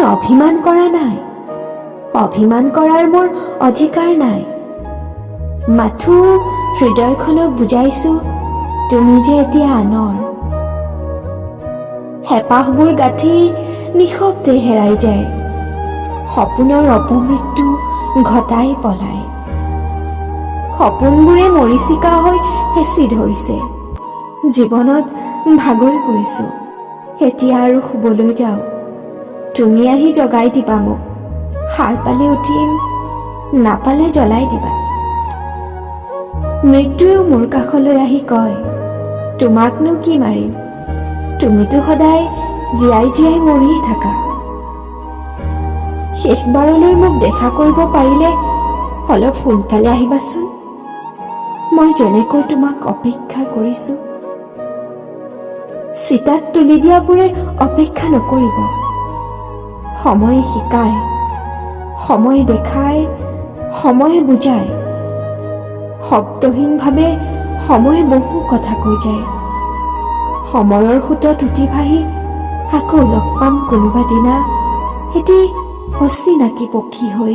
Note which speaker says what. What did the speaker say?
Speaker 1: অভিমান কৰা নাই। অভিমান কৰাৰ মোৰ অধিকাৰ নাই। মাথো হৃদয়খনক বুজাইছো, তুমি যে এতিয়া আনৰ। হেঁপাহবোৰ গাঁঠি নিঃশব্দে হেৰাই যায়, সপোনৰ অপমৃত্যু ঘটাই পলায়। সপোনবোৰে মৰীচিকা হৈ হেঁচি ধৰিছে। জীৱনত ভাগৰি পৰিছো, এতিয়া আৰু শুবলৈ যাওঁ। তুমি আহি জগাই দিবা মোক, সাৰ পালে উঠিম, নাপালে জ্বলাই দিবা। মৃত্যুৱেও মোৰ কাষলৈ আহি কয়, তোমাকনো কি মাৰিম, তুমিতো সদায় জীয়াই জীয়াই মৰিয়ে থাকা। শেষবাৰলৈ মোক দেখা কৰিব পাৰিলে অলপ সোনকালে আহিবাচোন। মই যেনেকৈ তোমাক অপেক্ষা কৰিছো। চিতাত তুলি দিয়াবোৰে অপেক্ষা নকৰিব। সময়ে শিকায়, সময়ে দেখায়, সময়ে বুজায়। শব্দহীনভাৱে সময়ে বহু কথা কৈ যায়। সময়ৰ সোঁতত উঠি ভাহি আকৌ লগ পাম কোনোবা দিনা, এটি অচিনাকি পক্ষী হৈ।